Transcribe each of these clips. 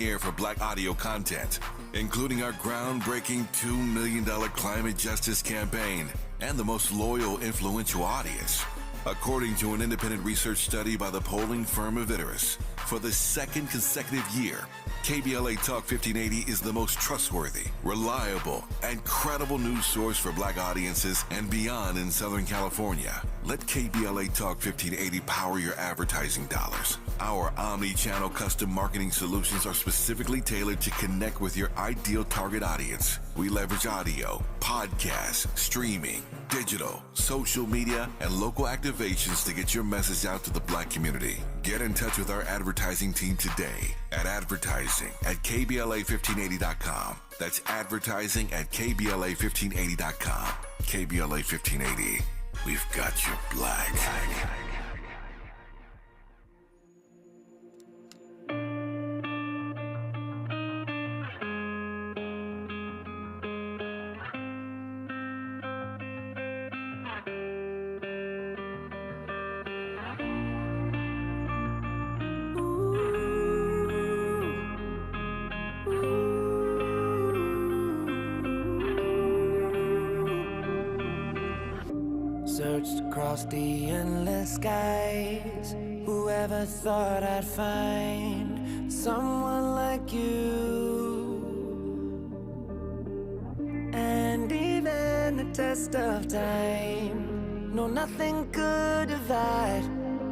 Here for Black audio content, including our groundbreaking $2 million climate justice campaign and the most loyal, influential audience. According to an independent research study by the polling firm Aviterus, for the second consecutive year, KBLA Talk 1580 is the most trustworthy, reliable, and credible news source for Black audiences and beyond in Southern California. Let KBLA Talk 1580 power your advertising dollars. Our omni-channel custom marketing solutions are specifically tailored to connect with your ideal target audience. We leverage audio, podcasts, streaming, digital, social media, and local activations to get your message out to the Black community. Get in touch with our advertising team today at advertising@kbla1580.com. That's advertising at kbla1580.com. KBLA 1580. We've got your Black. Searched across the endless skies. Whoever thought I'd find someone like you? And even the test of time, no, nothing could divide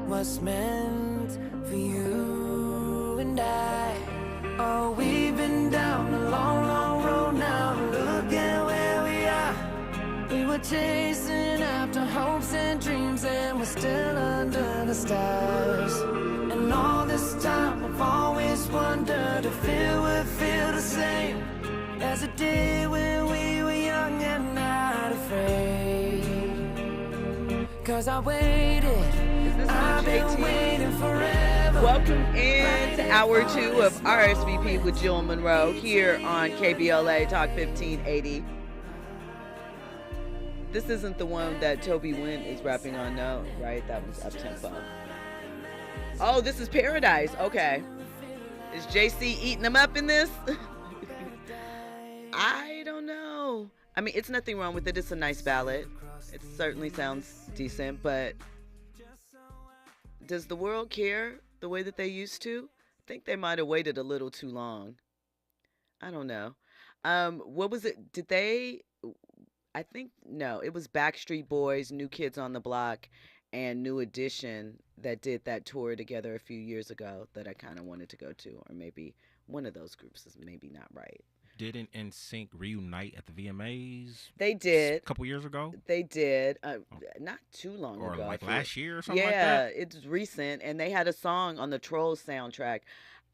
what's meant for you and I. Oh, we've been down a long, long road now. Look at where we are. We were chasing after hopes and dreams, and we're still under the stars. And all this time I've always wondered if it would feel the same as it did when we were young and not afraid. 'Cause I waited, I've been waiting forever. Welcome in to hour 2 of RSVP with Jill Munroe here on KBLA Talk 1580. This isn't the one that Toby Wynn is rapping on, no, right? That was Uptempo. Oh, this is Paradise. Okay. Is JC eating them up in this? I don't know. I mean, it's nothing wrong with it. It's a nice ballad. It certainly sounds decent, but does the world care the way that they used to? I think they might have waited a little too long. I don't know. What was it? Did they... I think, no, it was Backstreet Boys, New Kids on the Block, and New Edition that did that tour together a few years ago that I kind of wanted to go to. Or maybe one of those groups is maybe not right. Didn't NSYNC reunite at the VMAs? They did. A couple years ago? They did. Not too long or ago. Or like last year or something like Yeah, that? it's recent. And they had a song on the Trolls soundtrack.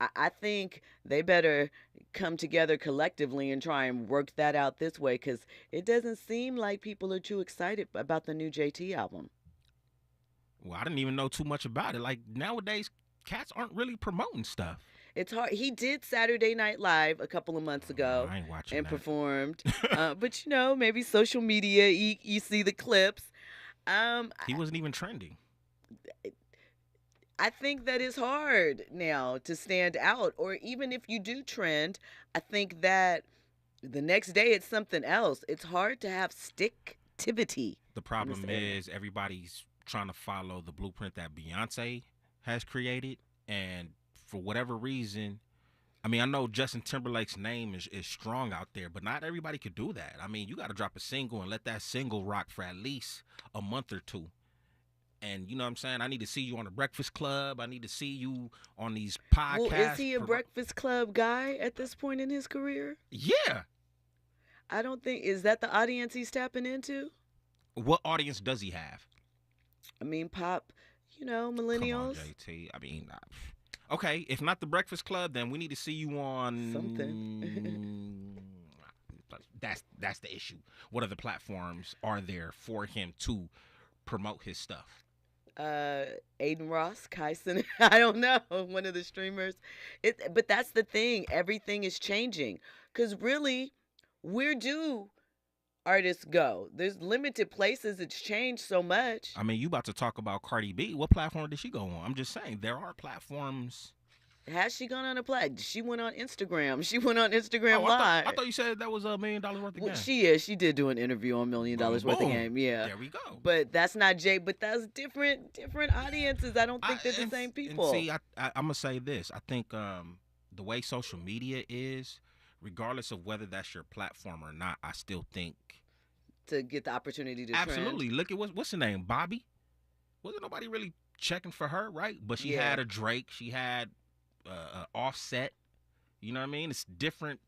I think they better come together collectively and try and work that out this way, because it doesn't seem like people are too excited about the new JT album. Well, I didn't even know too much about it. Like, nowadays, cats aren't really promoting stuff. It's hard. He did Saturday Night Live a couple of months ago I ain't watching and that. performed. But, you know, maybe social media, you see the clips. He wasn't even trending. I think that is hard now to stand out. Or even if you do trend, I think that the next day it's something else. It's hard to have sticktivity. The problem is everybody's trying to follow the blueprint that Beyonce has created. And for whatever reason, I mean, I know Justin Timberlake's name is strong out there, but not everybody could do that. I mean, you got to drop a single and let that single rock for at least a month or two. And you know what I'm saying? I need to see you on the Breakfast Club. I need to see you on these podcasts. Well, is he a Breakfast Club guy at this point in his career? Yeah. I don't think, is that the audience he's tapping into? What audience does he have? I mean, pop, you know, millennials. Come on, JT. I mean, okay, if not the Breakfast Club, then we need to see you on something. That's the issue. What other platforms are there for him to promote his stuff? Aiden Ross, Kyson, I don't know, one of the streamers. But that's the thing. Everything is changing. Because really, where do artists go? There's limited places. It's changed so much. I mean, you about to talk about Cardi B. What platform did she go on? I'm just saying, there are platforms Has she gone on a play? She went on Instagram. She went on Instagram Oh, Live. I thought you said that was $1 million worth of Well, game. she is. She did do an interview on $1 Million Boom, Worth of boom. Game. Yeah. There we go. But that's not Jay. But that's different audiences. I don't think they're the and- same and people. see, I'm gonna say this. I think the way social media is, regardless of whether that's your platform or not, I still think to get the opportunity to absolutely. trend. Look at what's her name, Bobby. Wasn't nobody really checking for her, right? But she Yeah. had a Drake. She had Offset. You know what I mean? It's different.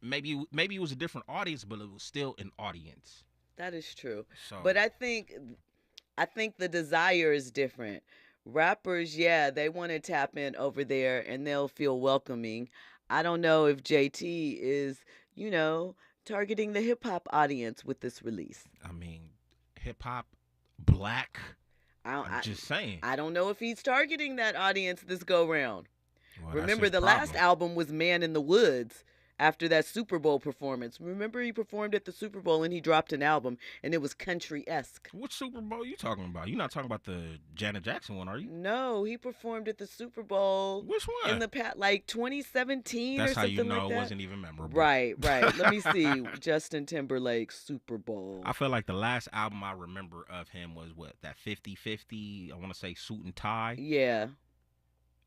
Maybe it was a different audience, but it was still an audience. That is true. So, But I think the desire is different. Rappers, yeah, they want to tap in over there and they'll feel welcoming. I don't know if JT is, targeting the hip hop audience with this release. I mean, hip hop, black. I'm Just saying. I don't know if he's targeting that audience this go round. Well, that's Remember, his the last problem. album was Man in the Woods after that Super Bowl performance. Remember, he performed at the Super Bowl and he dropped an album and it was country-esque. What Super Bowl you talking about? You're not talking about the Janet Jackson one, are you? No, he performed at the Super Bowl Which one? in the like 2017 That's or how something you know like it that. wasn't even memorable. Right. Let me see. Justin Timberlake Super Bowl. I feel like the last album I remember of him was what, that 50-50, I want to say Suit and Tie. Yeah.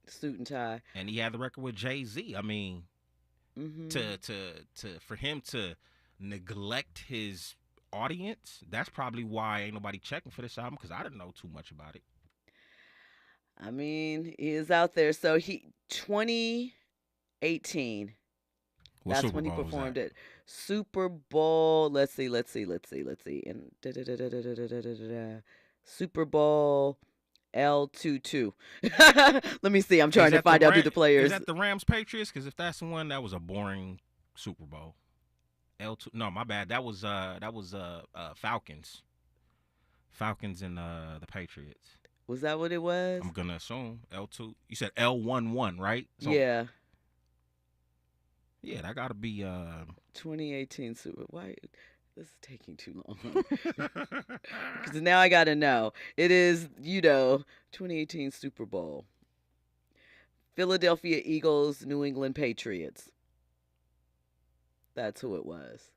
Suit and tie. And he had the record with Jay-Z. I mean, Hmm. for him to neglect his audience, that's probably why ain't nobody checking for this album, because I didn't know too much about it. I mean, he is out there. So 2018. What That's Super when he Bowl was performed that? it. Super Bowl. Let's see. And Super Bowl L22. Let me see. I'm trying Is to that find out who the Is players. that the Rams Patriots? Because if that's the one, that was a boring Super Bowl. L2. No, my bad. That was Falcons. Falcons and the Patriots. Was that what it was? I'm gonna assume L2. You said L11, right? So, Yeah. Yeah, that gotta be 2018 Super. Why? This is taking too long. Because now I gotta know. It is, 2018 Super Bowl. Philadelphia Eagles, New England Patriots. That's who it was.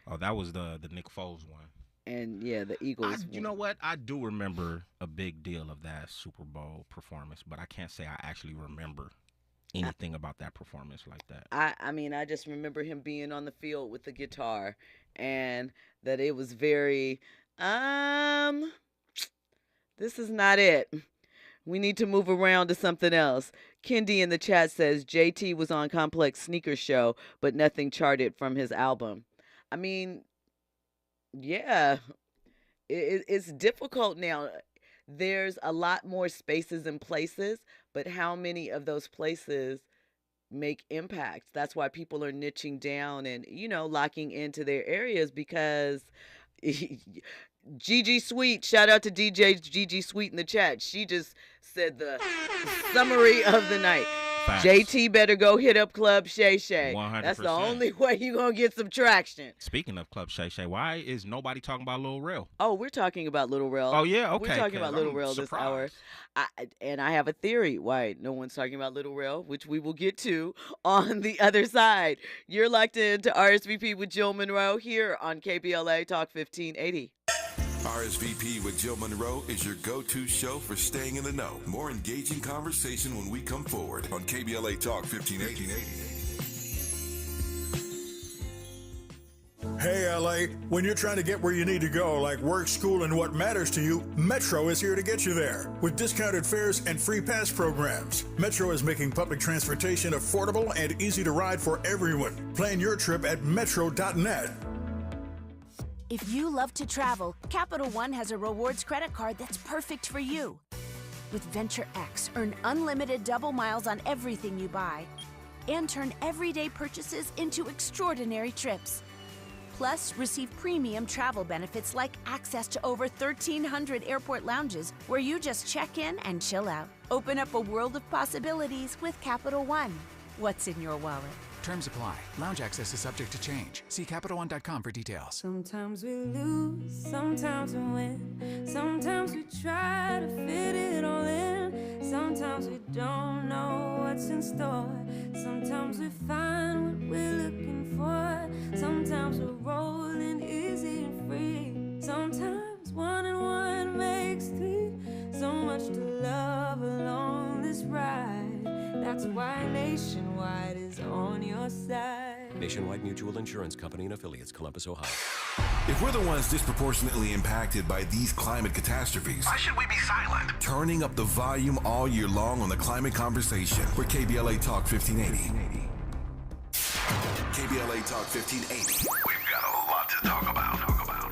Oh, that was the Nick Foles one. And yeah, the Eagles. You know what? I do remember a big deal of that Super Bowl performance, but I can't say I actually remember anything about that performance like that. I mean, I just remember him being on the field with the guitar, and that it was very, this is not it. We need to move around to something else. Kendi in the chat says JT was on Complex Sneaker Show, but nothing charted from his album. I mean, yeah, it's difficult now. There's a lot more spaces and places, but how many of those places make impacts? That's why people are niching down and, locking into their areas, because Gigi Sweet, shout out to DJ Gigi Sweet in the chat. She just said the summary of the night. Facts. JT better go hit up Club Shay Shay. 100%. That's the only way you're going to get some traction. Speaking of Club Shay Shay, why is nobody talking about Lil Rel? Oh, we're talking about Little Rel. Oh, yeah, okay. We're talking 'cause about Little I'm Rel this hour. surprised. And I have a theory why no one's talking about Little Rel, which we will get to on the other side. You're locked into RSVP with Jill Munroe here on KBLA Talk 1580. RSVP with Jill Munroe is your go-to show for staying in the know. More engaging conversation when we come forward on KBLA Talk 1580. Hey, LA, when you're trying to get where you need to go, like work, school, and what matters to you, Metro is here to get you there. With discounted fares and free pass programs, Metro is making public transportation affordable and easy to ride for everyone. Plan your trip at metro.net. If you love to travel, Capital One has a rewards credit card that's perfect for you. With Venture X, earn unlimited double miles on everything you buy and turn everyday purchases into extraordinary trips. Plus, receive premium travel benefits like access to over 1,300 airport lounges where you just check in and chill out. Open up a world of possibilities with Capital One. what's in your wallet. Terms apply. Lounge access is subject to change. See CapitalOne.com for details. Sometimes we lose, sometimes we win. Sometimes we try to fit it all in. Sometimes we don't know what's in store. Sometimes we find what we're looking for. Sometimes we're rolling easy and free. Sometimes 1 and 1 makes 3. So much to love along this ride. That's why Nationwide is on your side. Nationwide Mutual Insurance Company and Affiliates, Columbus, Ohio. If we're the ones disproportionately impacted by these climate catastrophes, why should we be silent? Turning up the volume all year long on the climate conversation for KBLA Talk 1580. KBLA Talk 1580. We've got a lot to talk about.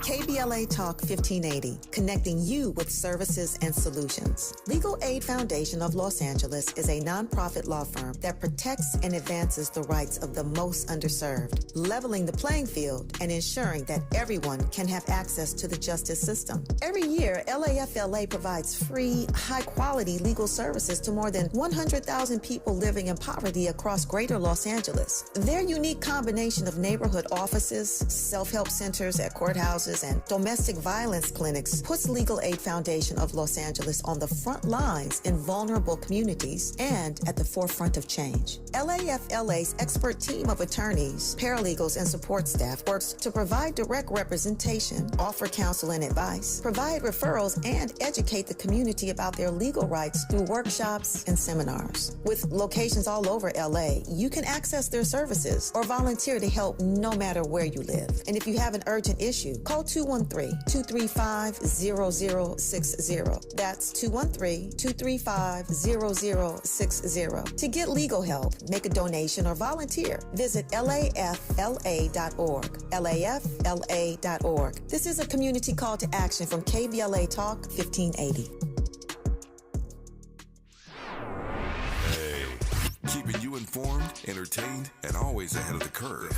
KBLA Talk 1580, connecting you with services and solutions. Legal Aid Foundation of Los Angeles is a nonprofit law firm that protects and advances the rights of the most underserved, leveling the playing field and ensuring that everyone can have access to the justice system. Every year, LAFLA provides free, high-quality legal services to more than 100,000 people living in poverty across greater Los Angeles. Their unique combination of neighborhood offices, self-help centers at courthouses, and domestic violence clinics puts Legal Aid Foundation of Los Angeles on the front lines in vulnerable communities and at the forefront of change. LAFLA's expert team of attorneys, paralegals, and support staff works to provide direct representation, offer counsel and advice, provide referrals, and educate the community about their legal rights through workshops and seminars. With locations all over LA, you can access their services or volunteer to help no matter where you live. And if you have an urgent issue, call 213-235-0060. That's 213-235-0060. To get legal help, make a donation, or volunteer, visit lafla.org. lafla.org. This is a community call to action from KBLA Talk 1580. Keeping you informed, entertained, and always ahead of the curve.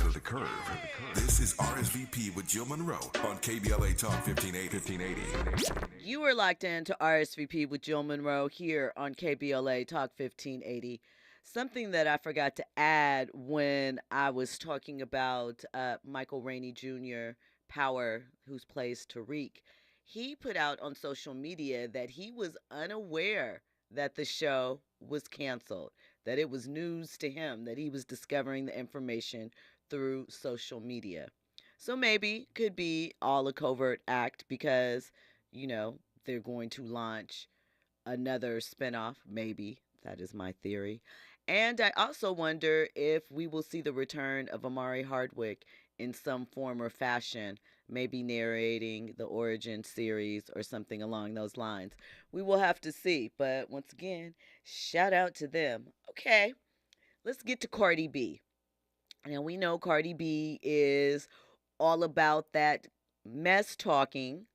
This is RSVP with Jill Munroe on KBLA Talk 1580. You are locked in to RSVP with Jill Munroe here on KBLA Talk 1580. Something that I forgot to add when I was talking about Michael Rainey Jr., Power, who plays Tariq, he put out on social media that he was unaware that the show was canceled, that it was news to him, that he was discovering the information through social media. So maybe could be all a covert act because, they're going to launch another spinoff. Maybe. That is my theory. And I also wonder if we will see the return of Amari Hardwick in some form or fashion, maybe narrating the origin series or something along those lines. We will have to see. But once again, shout out to them. Okay, let's get to Cardi B. Now, we know Cardi B is all about that mess talking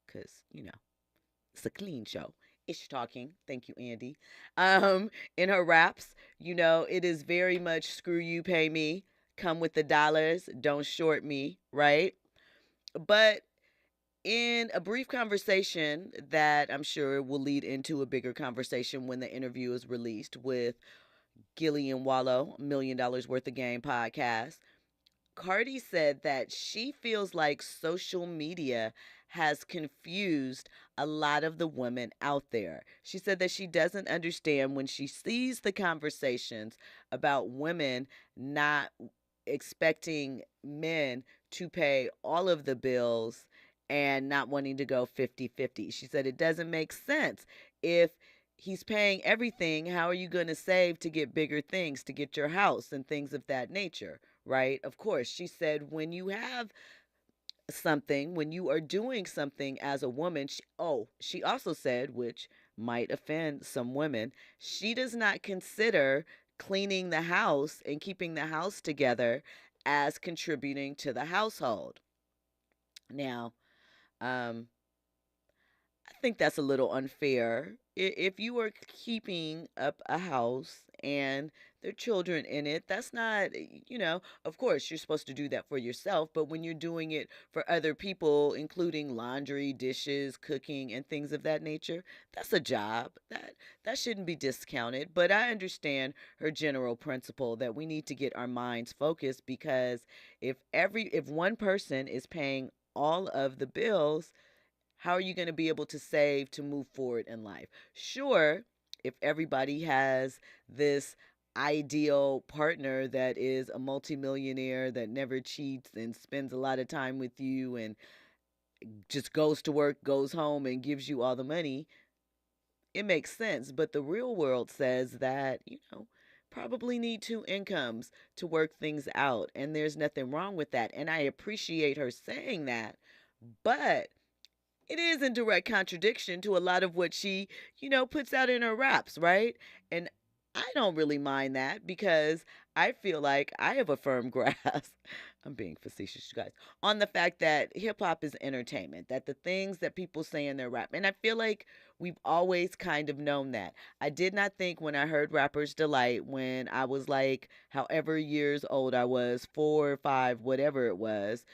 because, it's a clean show. Ish talking. Thank you, Andy. In her raps, it is very much screw you, pay me. Come with the dollars. Don't short me, right? But in a brief conversation that I'm sure will lead into a bigger conversation when the interview is released with Gillian Wallow, $1 Million Worth of Game podcast, Cardi said that she feels like social media has confused a lot of the women out there. She said that she doesn't understand when she sees the conversations about women not expecting men to pay all of the bills and not wanting to go 50-50. She said it doesn't make sense. If he's paying everything, how are you going to save to get bigger things, to get your house and things of that nature, right? Of course, she said when you have something, when you are doing something as a woman, she also said, which might offend some women, she does not consider cleaning the house and keeping the house together as contributing to the household. Now, I think that's a little unfair. If you are keeping up a house and their children in it. That's not, of course, you're supposed to do that for yourself, but when you're doing it for other people, including laundry, dishes, cooking, and things of that nature, that's a job. That shouldn't be discounted. But I understand her general principle that we need to get our minds focused, because if one person is paying all of the bills, how are you going to be able to save to move forward in life? Sure, if everybody has this ideal partner that is a multimillionaire that never cheats and spends a lot of time with you and just goes to work, goes home, and gives you all the money, it makes sense. But the real world says that, probably need two incomes to work things out. And there's nothing wrong with that. And I appreciate her saying that. But it is in direct contradiction to a lot of what she, puts out in her raps, right? And I don't really mind that, because I feel like I have a firm grasp. I'm being facetious, you guys, on the fact that hip hop is entertainment, that the things that people say in their rap, and I feel like we've always kind of known that. I did not think when I heard Rapper's Delight when I was like, however years old I was, 4 or 5, whatever it was,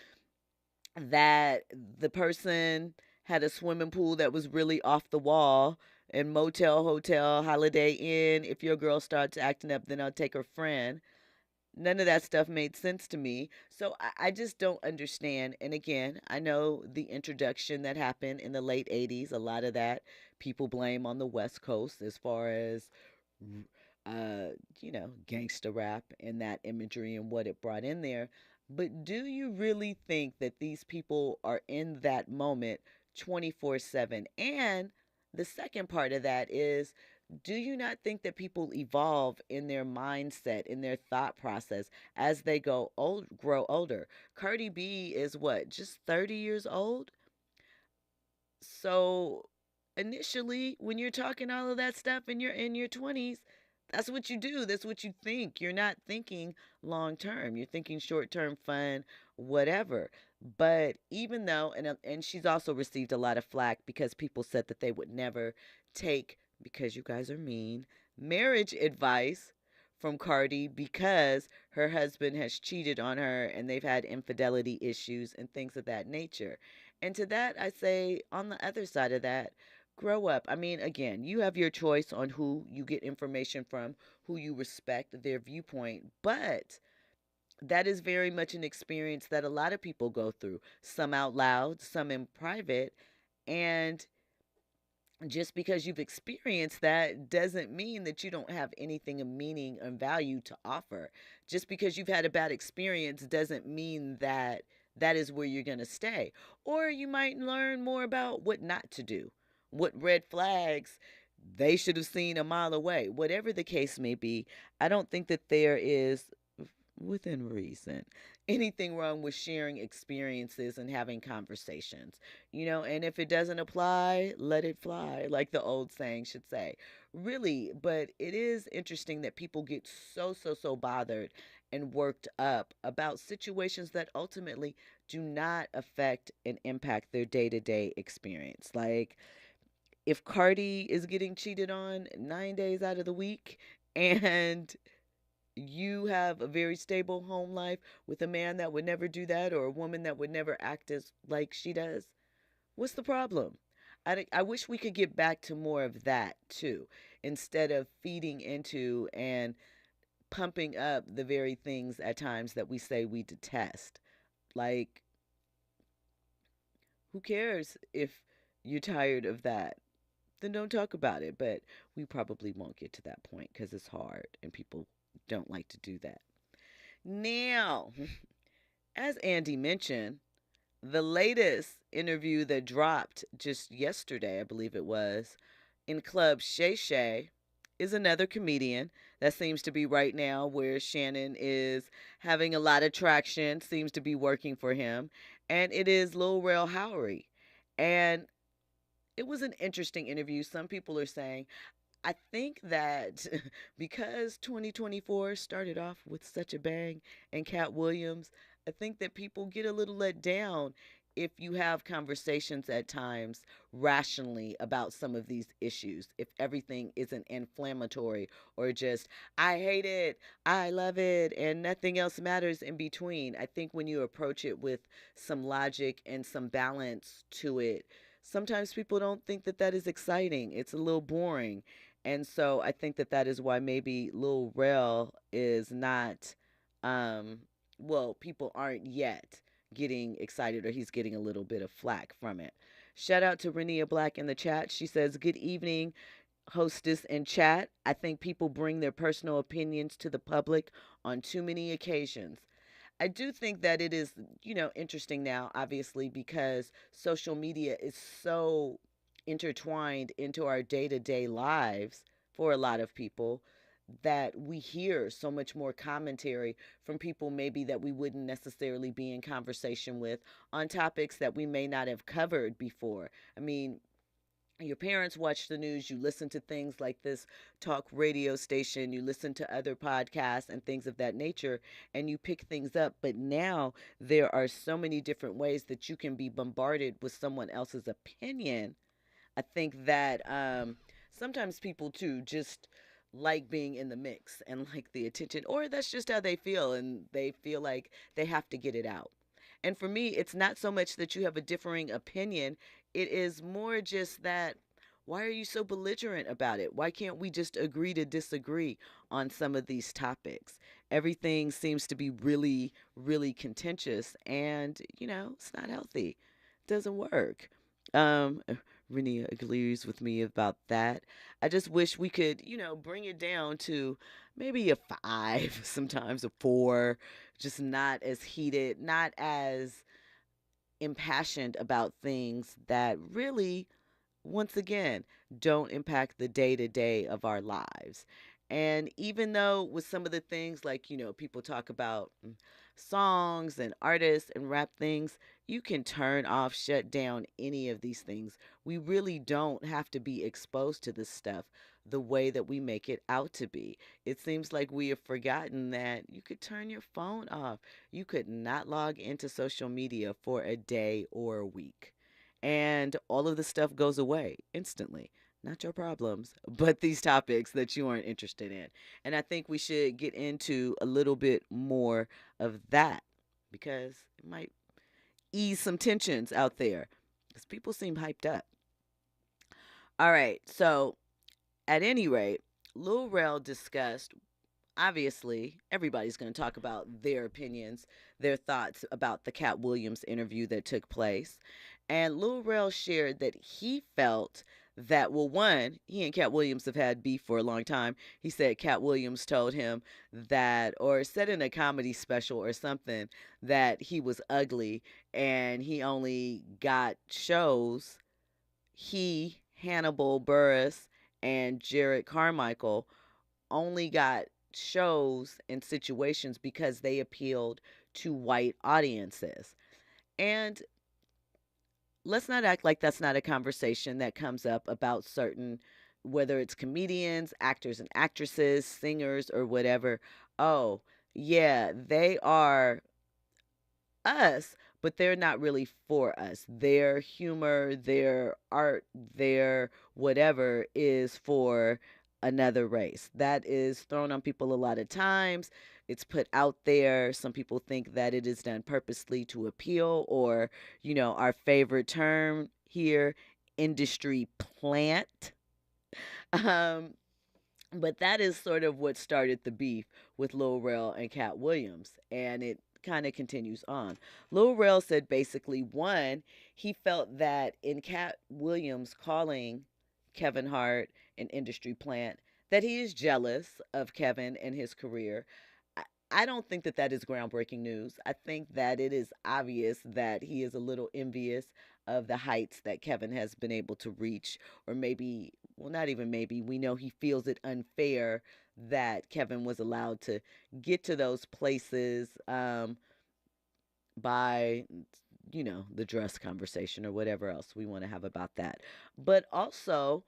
that the person had a swimming pool that was really off the wall, and motel, hotel, Holiday Inn. If your girl starts acting up, then I'll take her friend. None of that stuff made sense to me. So I just don't understand. And again, I know the introduction that happened in the late 80s, a lot of that people blame on the West Coast as far as, gangster rap and that imagery and what it brought in there. But do you really think that these people are in that moment 24/7? And the second part of that is, do you not think that people evolve in their mindset, in their thought process as they grow older? Cardi B is what, just 30 years old? So initially, when you're talking all of that stuff and you're in your 20s, that's what you do. That's what you think. You're not thinking long term. You're thinking short term fun, whatever. But even though, and she's also received a lot of flack because people said that they would never take, because you guys are mean, marriage advice from Cardi because her husband has cheated on her and they've had infidelity issues and things of that nature. And to that, I say, on the other side of that, grow up. I mean, again, you have your choice on who you get information from, who you respect their viewpoint, but that is very much an experience that a lot of people go through, some out loud, some in private. And just because you've experienced that doesn't mean that you don't have anything of meaning and value to offer. Just because you've had a bad experience doesn't mean that that is where you're going to stay. Or you might learn more about what not to do, what red flags they should have seen a mile away. Whatever the case may be, I don't think that there is, within reason, anything wrong with sharing experiences and having conversations, and if it doesn't apply, let it fly, like the old saying should say. Really, but it is interesting that people get so bothered and worked up about situations that ultimately do not affect and impact their day-to-day experience. Like, if Cardi is getting cheated on 9 days out of the week, and you have a very stable home life with a man that would never do that, or a woman that would never act as like she does, what's the problem? I wish we could get back to more of that too, instead of feeding into and pumping up the very things at times that we say we detest. Like, who cares if you're tired of that? Then don't talk about it. But we probably won't get to that point because it's hard and people don't like to do that. Now, as Andy mentioned, the latest interview that dropped just yesterday, I believe it was, in Club Shay Shay, is another comedian that seems to be right now where Shannon is having a lot of traction, seems to be working for him, and it is Lil Rel Howery. And it was an interesting interview. Some people are saying, I think that because 2024 started off with such a bang and Cat Williams, I think that people get a little let down if you have conversations at times rationally about some of these issues, if everything isn't inflammatory or just, I hate it, I love it, and nothing else matters in between. I think when you approach it with some logic and some balance to it, sometimes people don't think that that is exciting. It's a little boring. And so I think that that is why maybe Lil Rel is not, um, well, people aren't yet getting excited, or he's getting a little bit of flack from it. Shout out to Renia Black in the chat. She says, good evening, hostess and chat. I think people bring their personal opinions to the public on too many occasions. I do think that it is, interesting now, obviously, because social media is so intertwined into our day to day lives for a lot of people that we hear so much more commentary from people maybe that we wouldn't necessarily be in conversation with on topics that we may not have covered before. I mean, your parents watch the news, you listen to things like this talk radio station, you listen to other podcasts and things of that nature, and you pick things up. But now there are so many different ways that you can be bombarded with someone else's opinion. I think that sometimes people too just like being in the mix and like the attention, or that's just how they feel, and they feel like they have to get it out. And for me, it's not so much that you have a differing opinion, it is more just that, why are you so belligerent about it? Why can't we just agree to disagree on some of these topics? Everything seems to be really, really contentious, and, it's not healthy. It doesn't work. Um, Renia agrees with me about that. I just wish we could, bring it down to maybe a 5, sometimes a 4, just not as heated, not as impassioned about things that really, once again, don't impact the day to day of our lives. And even though with some of the things like, people talk about songs and artists and rap things, you can turn off, shut down any of these things. We really don't have to be exposed to this stuff the way that we make it out to be. It seems like we have forgotten that you could turn your phone off. You could not log into social media for a day or a week. And all of the stuff goes away instantly. Not your problems, but these topics that you aren't interested in. And I think we should get into a little bit more of that because it might ease some tensions out there because people seem hyped up. All right, so at any rate, Lil Rel discussed, obviously, everybody's going to talk about their opinions, their thoughts about the Cat Williams interview that took place. And Lil Rel shared that he felt that, well, one, he and Cat Williams have had beef for a long time. He said Cat Williams told him that, or said in a comedy special or something, that he was ugly and he only got shows. He, Hannibal Buress, and Jared Carmichael only got shows and situations because they appealed to white audiences. And let's not act like that's not a conversation that comes up about certain, whether it's comedians, actors and actresses, singers, or whatever. Oh, yeah, they are us, but they're not really for us. Their humor, their art, their whatever is for another race. That is thrown on people a lot of times. It's put out there. Some people think that it is done purposely to appeal, or, our favorite term here, industry plant. Um, but that is sort of what started the beef with Lil Rel and Cat Williams, and it kind of continues on. Lil Rel said basically, one, he felt that in Cat Williams calling Kevin Hart an industry plant, that he is jealous of Kevin and his career. I don't think that that is groundbreaking news. I think that it is obvious that he is a little envious of the heights that Kevin has been able to reach, or maybe, well, not even maybe, we know he feels it unfair that Kevin was allowed to get to those places by, the dress conversation or whatever else we want to have about that. But also,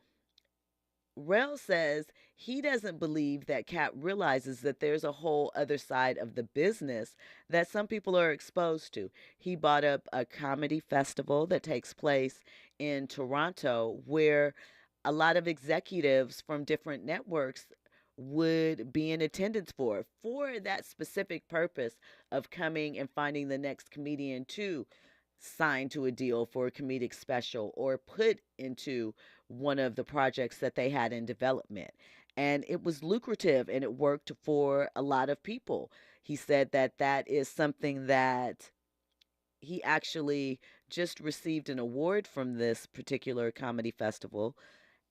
Rel says he doesn't believe that Cat realizes that there's a whole other side of the business that some people are exposed to. He brought up a comedy festival that takes place in Toronto where a lot of executives from different networks would be in attendance for that specific purpose of coming and finding the next comedian to sign to a deal for a comedic special or put into one of the projects that they had in development. And it was lucrative and it worked for a lot of people. He said that that is something that he actually just received an award from this particular comedy festival.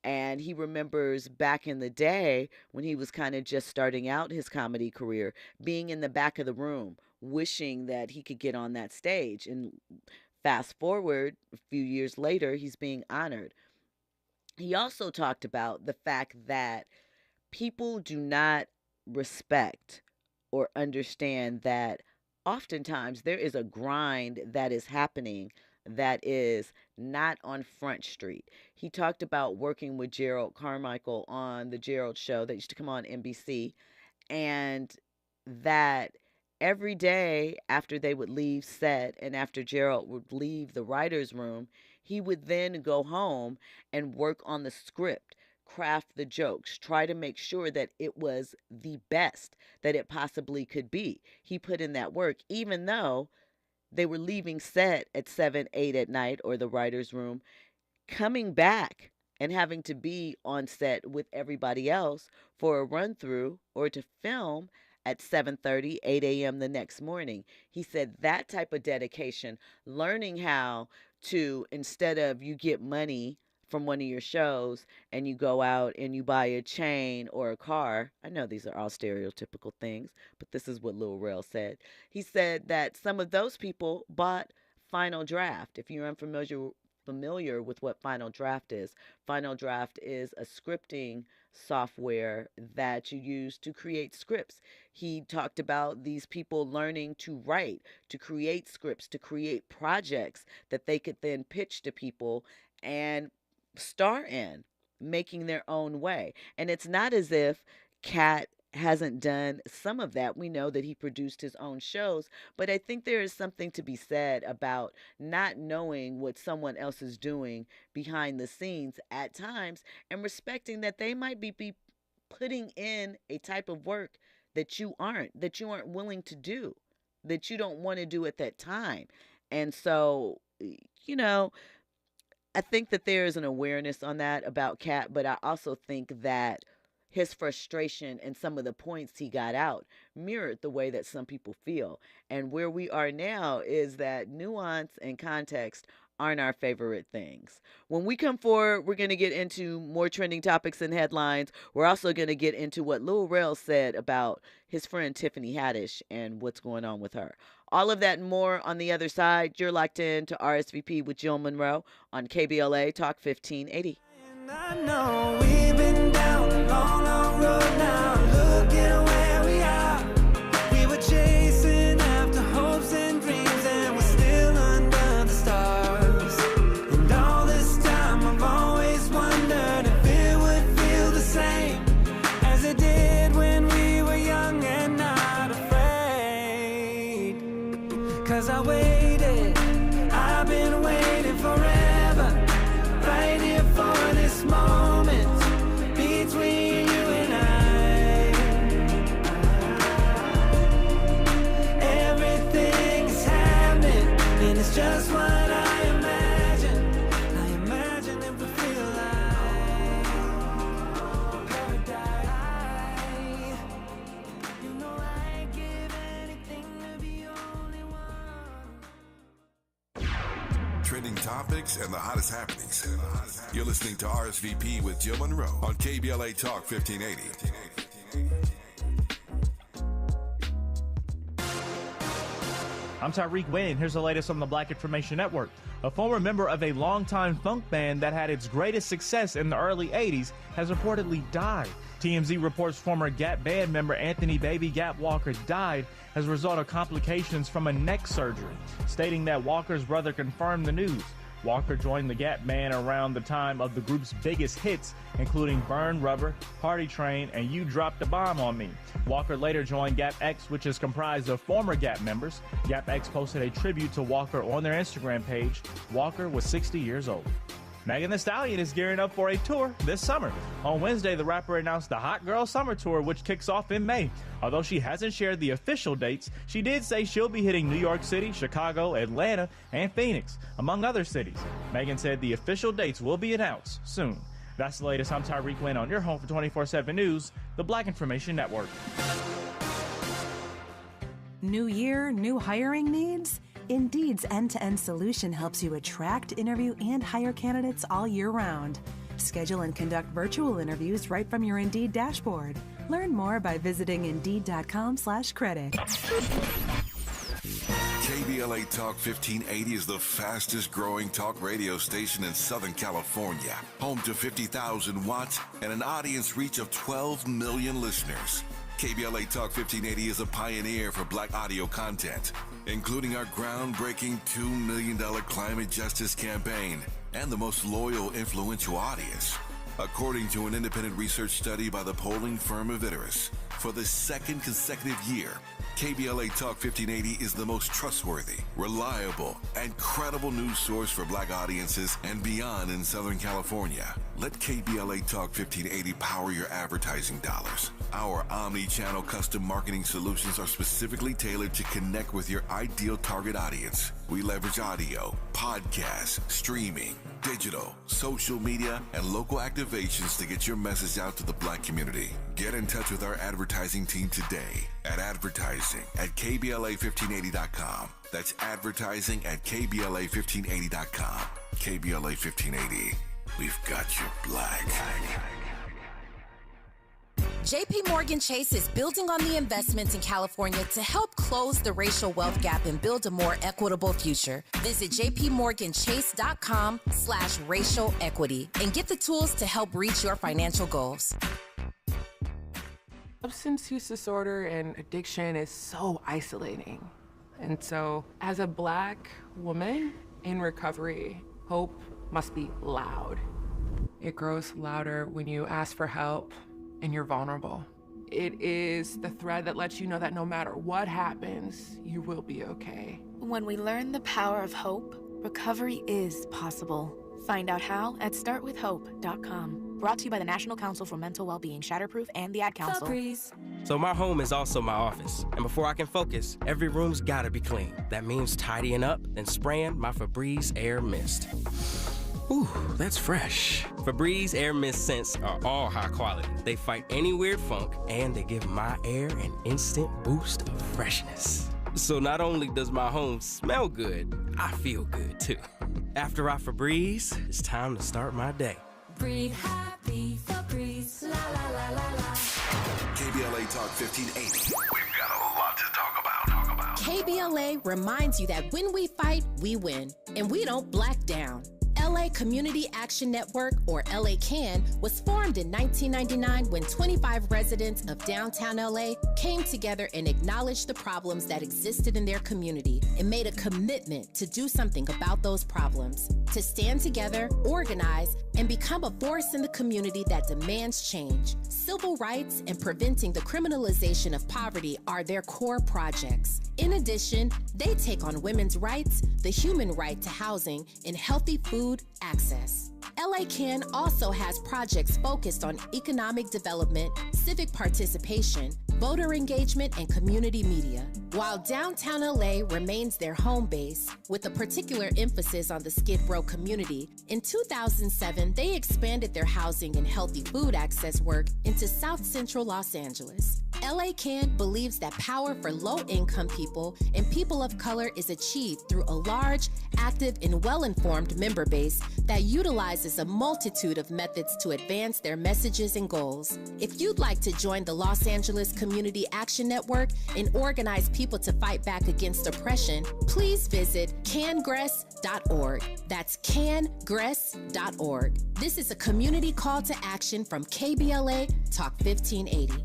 And he remembers back in the day when he was kind of just starting out his comedy career, being in the back of the room, wishing that he could get on that stage. And fast forward a few years later, he's being honored. He also talked about the fact that people do not respect or understand that oftentimes there is a grind that is happening that is not on Front Street. He talked about working with Gerald Carmichael on the Gerald Show that used to come on NBC, and that every day after they would leave set and after Gerald would leave the writer's room, he would then go home and work on the script, craft the jokes, try to make sure that it was the best that it possibly could be. He put in that work, even though they were leaving set at 7, 8 at night, or the writer's room, coming back and having to be on set with everybody else for a run through or to film at 7:30, 8 a.m. the next morning. He said that type of dedication, learning how to, instead of you get money from one of your shows and you go out and you buy a chain or a car. I know these are all stereotypical things, but this is what Lil Rel said. He said that some of those people bought Final Draft. If you're familiar with what Final Draft is a scripting software that you use to create scripts. He talked about these people learning to write, to create scripts, to create projects that they could then pitch to people and star in, making their own way. And it's not as if Cat hasn't done some of that. We know that he produced his own shows, but I think there is something to be said about not knowing what someone else is doing behind the scenes at times and respecting that they might be putting in a type of work that you aren't willing to do, that you don't want to do at that time. And so, I think that there is an awareness on that about Cat, but I also think that his frustration and some of the points he got out mirrored the way that some people feel. And where we are now is that nuance and context aren't our favorite things. When we come forward, we're going to get into more trending topics and headlines. We're also going to get into what Lil Rel said about his friend Tiffany Haddish and what's going on with her. All of that and more on the other side. You're locked in to RSVP with Jill Munroe on KBLA Talk 1580. I know we've been down a long, long road now. Look at where we are. We were chasing after hopes and dreams, and we're still under the stars. And all this time I've always wondered if it would feel the same as it did when we were young and not afraid. 'Cause I waited, I've been waiting forever, right here for this moment between you and I. Everything is happening, and it's just what I imagine. I imagine it would feel like paradise. You know I'd give anything to be only one. Trending topics and the hottest happenings. You're listening to RSVP with Jill Munroe on KBLA Talk 1580. I'm Tyreek Wayne. Here's the latest on the Black Information Network. A former member of a longtime funk band that had its greatest success in the early 80s has reportedly died. TMZ reports former Gap band member Anthony Baby Gap Walker died as a result of complications from a neck surgery, stating that Walker's brother confirmed the news. Walker joined the Gap Band around the time of the group's biggest hits, including Burn Rubber, Party Train, and You Dropped a Bomb on Me. Walker later joined Gap X, which is comprised of former Gap members. Gap X posted a tribute to Walker on their Instagram page. Walker was 60 years old. Megan Thee Stallion is gearing up for a tour this summer. On Wednesday, the rapper announced the Hot Girl Summer Tour, which kicks off in May. Although she hasn't shared the official dates, she did say she'll be hitting New York City, Chicago, Atlanta, and Phoenix, among other cities. Megan said the official dates will be announced soon. That's the latest. I'm Tyreek Wynn on your home for 24/7 News, the Black Information Network. New year, new hiring needs? Indeed's end-to-end solution helps you attract, interview, and hire candidates all year round. Schedule and conduct virtual interviews right from your Indeed dashboard. Learn more by visiting Indeed.com/credit. KBLA Talk 1580 is the fastest growing talk radio station in Southern California. Home to 50,000 watts and an audience reach of 12 million listeners. KBLA Talk 1580 is a pioneer for Black audio content, including our groundbreaking $2 million climate justice campaign and the most loyal, influential audience. According to an independent research study by the polling firm Aviterus, for the second consecutive year, KBLA Talk 1580 is the most trustworthy, reliable, and credible news source for Black audiences and beyond in Southern California. Let KBLA Talk 1580 power your advertising dollars. Our omni-channel custom marketing solutions are specifically tailored to connect with your ideal target audience. We leverage audio, podcasts, streaming, digital, social media, and local activations to get your message out to the Black community. Get in touch with our advertising team today at advertising@kbla1580.com. That's advertising at kbla1580.com. KBLA 1580. We've got you Black. JP Morgan Chase is building on the investments in California to help close the racial wealth gap and build a more equitable future. Visit jpmorganchase.com/racial equity and get the tools to help reach your financial goals. Substance use disorder and addiction is so isolating. And so, as a Black woman in recovery, hope must be loud. It grows louder when you ask for help and you're vulnerable. It is the thread that lets you know that no matter what happens, you will be okay. When we learn the power of hope, recovery is possible. Find out how at startwithhope.com. Brought to you by the National Council for Mental Wellbeing, Shatterproof, and the Ad Council. So my home is also my office. And before I can focus, every room's gotta be clean. That means tidying up and spraying my Febreze Air Mist. Ooh, that's fresh. Febreze Air Mist scents are all high quality. They fight any weird funk, and they give my air an instant boost of freshness. So not only does my home smell good, I feel good too. After I Febreze, it's time to start my day. Breathe happy, Febreze, la la la la la. KBLA Talk 1580. We've got a lot to talk about. KBLA reminds you that when we fight, we win, and we don't black down. LA Community Action Network, or LA CAN, was formed in 1999 when 25 residents of downtown LA came together and acknowledged the problems that existed in their community and made a commitment to do something about those problems, to stand together, organize, and become a force in the community that demands change. Civil rights and preventing the criminalization of poverty are their core projects. In addition, they take on women's rights, the human right to housing, and healthy food access. LA CAN also has projects focused on economic development, civic participation, voter engagement, and community media. While downtown LA remains their home base, with a particular emphasis on the Skid Row community, in 2007, they expanded their housing and healthy food access work into South Central Los Angeles. LA CAN believes that power for low-income people and people of color is achieved through a large, active, and well-informed member base that utilizes a multitude of methods to advance their messages and goals. If you'd like to join the Los Angeles Community Action Network and organize people to fight back against oppression, please visit cangress.org. That's cangress.org. This is a community call to action from KBLA Talk 1580.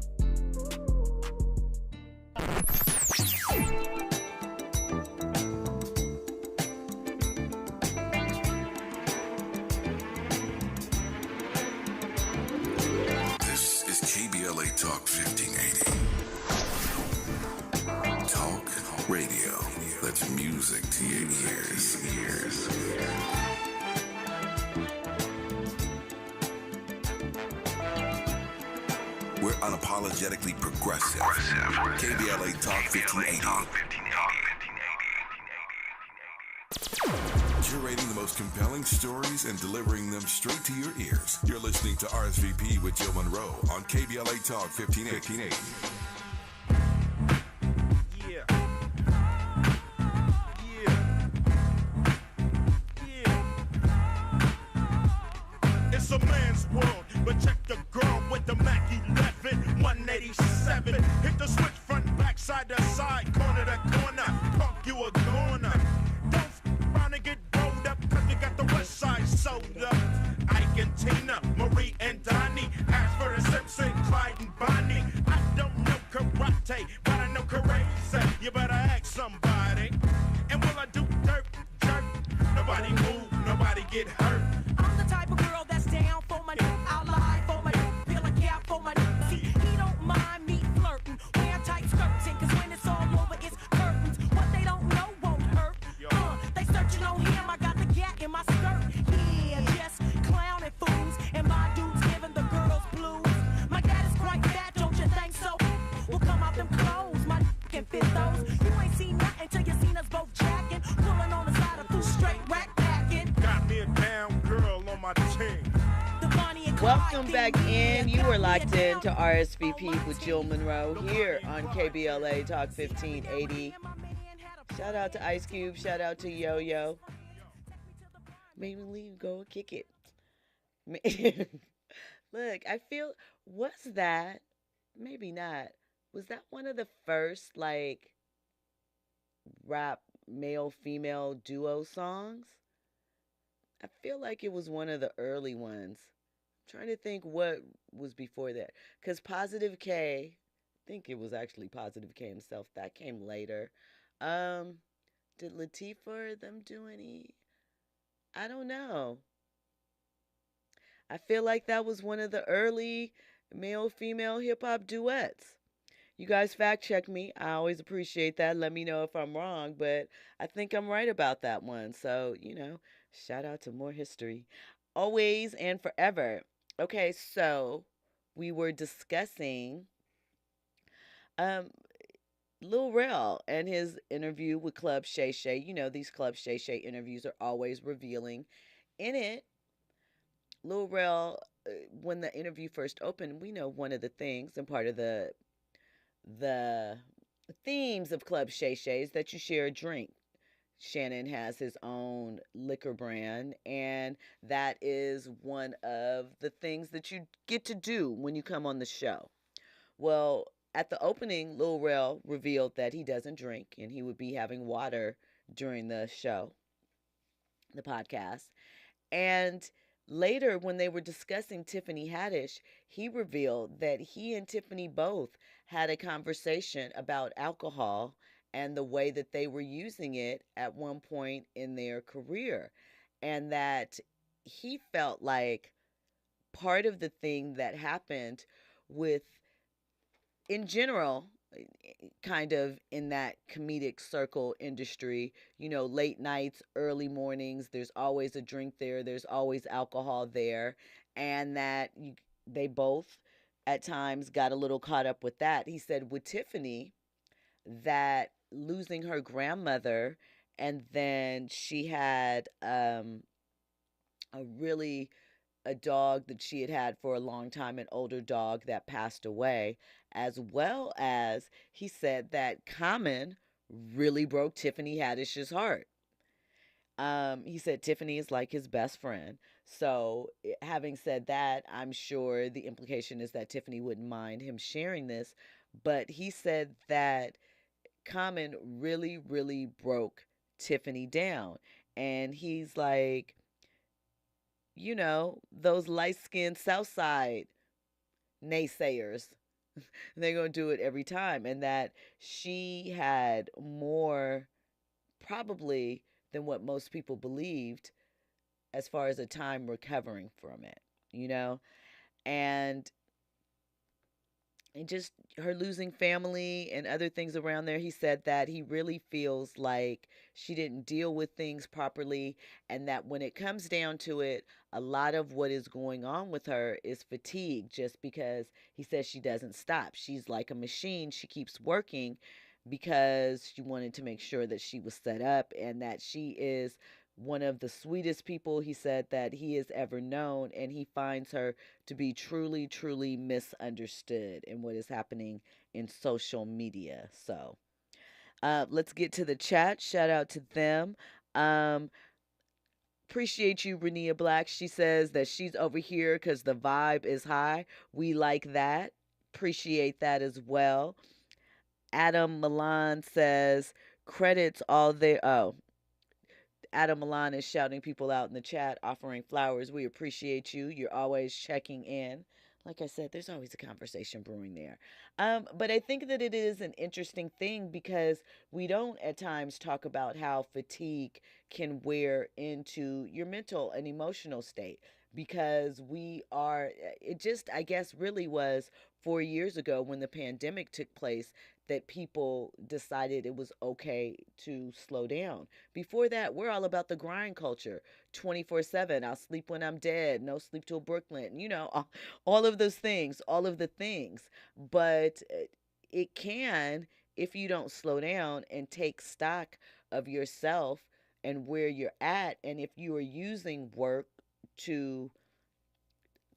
Radio that's music to your ears. We're unapologetically progressive. KBLA Talk 1580. Curating the most compelling stories and delivering them straight to your ears. You're listening to RSVP with Jill Munroe on KBLA Talk 1580. It's a man's world, but check the girl with the Mac 11, 187. Hit the switch front, back, side to side, corner to corner. Punk, you a goner. Don't f around and get rolled up, cause we got the west side sold up. Ike and Tina, Marie and Donnie, Ashford and Simpson, Clyde and Bonnie. I don't know karate, but I know crazy. You better ask somebody. And will I do dirt, jerk? Nobody move, nobody get hurt. I'm the type of girl that's down for my I'll lie for my feel a cap for my See, he don't mind me flirting, wear tight skirts in, cause when it's all over, it's curtains. What they don't know won't hurt. They searching on him, I got the gat in my skirt. Yeah, just clowning fools, and my dude's giving the girls blues. My dad is quite fat, don't you think so? We'll come out them clothes, my can fit those. You ain't seen nothing till you seen us both jacking, pulling on the side of food straight rack packing. Got me a down girl on my team. Welcome back in. You are locked in to RSVP with Jill Munroe here on KBLA Talk 1580. Shout out to Ice Cube. Shout out to Yo Yo. Maybe leave, go kick it. Look, I feel, was that, maybe not, was that one of the first, like, rap male-female duo songs? I feel like it was one of the early ones. I'm trying to think what was before that. Because Positive K, I think it was actually Positive K himself. That came later. Did Latifah or them do any? I don't know. I feel like that was one of the early male-female hip-hop duets. You guys fact check me. I always appreciate that. Let me know if I'm wrong, but I think I'm right about that one. So, you know, shout out to more history. Always and forever. Okay, so we were discussing Lil Rel and his interview with Club Shay Shay. You know, these Club Shay Shay interviews are always revealing. In it, Lil Rel, when the interview first opened, we know one of the things and part of the themes of Club Shay Shay is that you share a drink. Shannon has his own liquor brand, and that is one of the things that you get to do when you come on the show. Well, at the opening, Lil Rel revealed that he doesn't drink, and he would be having water during the show, the podcast. And later, when they were discussing Tiffany Haddish, he revealed that he and Tiffany both had a conversation about alcohol and the way that they were using it at one point in their career. And that he felt like part of the thing that happened with, in general, kind of in that comedic circle industry, you know, late nights, early mornings, there's always a drink there, there's always alcohol there, and that they both at times got a little caught up with that. He said with Tiffany that losing her grandmother, and then she had a dog that she had had for a long time, an older dog that passed away, as well as he said that Common really broke Tiffany Haddish's heart. He said Tiffany is like his best friend. So having said that, I'm sure the implication is that Tiffany wouldn't mind him sharing this, but he said that Common really, really broke Tiffany down. And he's like, you know, those light-skinned Southside naysayers, they're going to do it every time. And that she had more, probably, than what most people believed as far as a time recovering from it, you know? And and just her losing family and other things around there, he said that he really feels like she didn't deal with things properly, and that when it comes down to it, a lot of what is going on with her is fatigue, just because he says she doesn't stop. She's like a machine. She keeps working because she wanted to make sure that she was set up, and that she is one of the sweetest people, he said, that he has ever known, and he finds her to be truly, truly misunderstood in what is happening in social media. So let's get to the chat. Shout out to them. Appreciate you, Renia Black. She says that she's over here because the vibe is high. We like that. Appreciate that as well. Adam Milan says credits all there. Oh, Adam Milan is shouting people out in the chat, offering flowers. We appreciate you. You're always checking in. Like I said, there's always a conversation brewing there. But I think that it is an interesting thing because we don't at times talk about how fatigue can wear into your mental and emotional state, because it just, I guess, really was 4 years ago when the pandemic took place that people decided it was okay to slow down. Before that, we're all about the grind culture, 24/7. I'll sleep when I'm dead. No sleep till Brooklyn. All of those things, all of the things. But it can, if you don't slow down and take stock of yourself and where you're at, and if you are using work to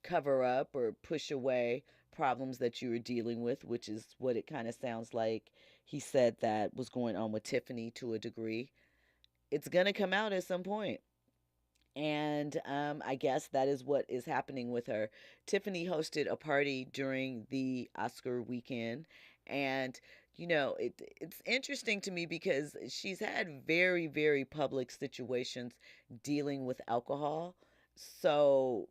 cover up or push away problems that you were dealing with, which is what it kind of sounds like he said that was going on with Tiffany to a degree, it's going to come out at some point. And I guess that is what is happening with her. Tiffany hosted a party during the Oscar weekend, and it's interesting to me because she's had very, very public situations dealing with alcohol. So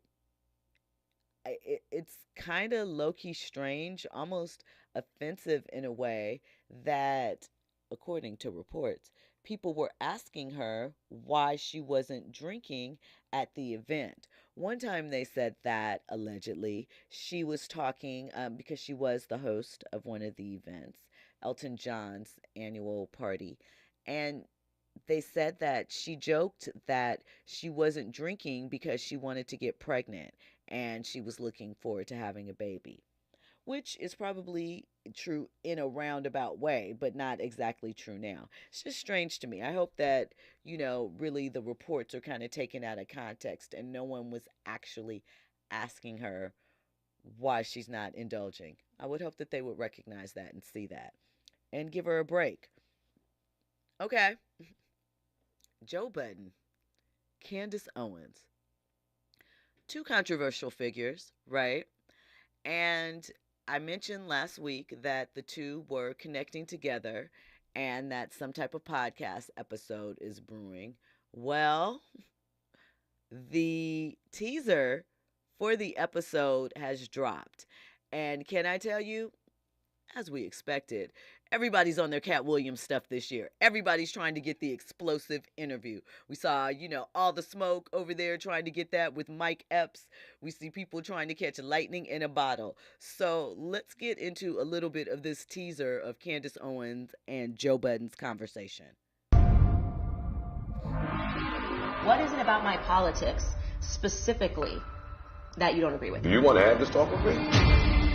it's kind of low-key strange, almost offensive in a way, that, according to reports, people were asking her why she wasn't drinking at the event. One time they said that, allegedly, she was talking, because she was the host of one of the events, Elton John's annual party, and they said that she joked that she wasn't drinking because she wanted to get pregnant and she was looking forward to having a baby, which is probably true in a roundabout way, but not exactly true now. It's just strange to me. I hope that, really the reports are kind of taken out of context and no one was actually asking her why she's not indulging. I would hope that they would recognize that and see that and give her a break. Okay. Joe Budden, Candace Owens. Two controversial figures, right? And I mentioned last week that the two were connecting together and that some type of podcast episode is brewing. Well, the teaser for the episode has dropped. And can I tell you, as we expected, everybody's on their Cat Williams stuff this year. Everybody's trying to get the explosive interview. We saw, all the smoke over there trying to get that with Mike Epps. We see people trying to catch lightning in a bottle. So let's get into a little bit of this teaser of Candace Owens and Joe Budden's conversation. What is it about my politics specifically that you don't agree with? Do you want to have this talk with me?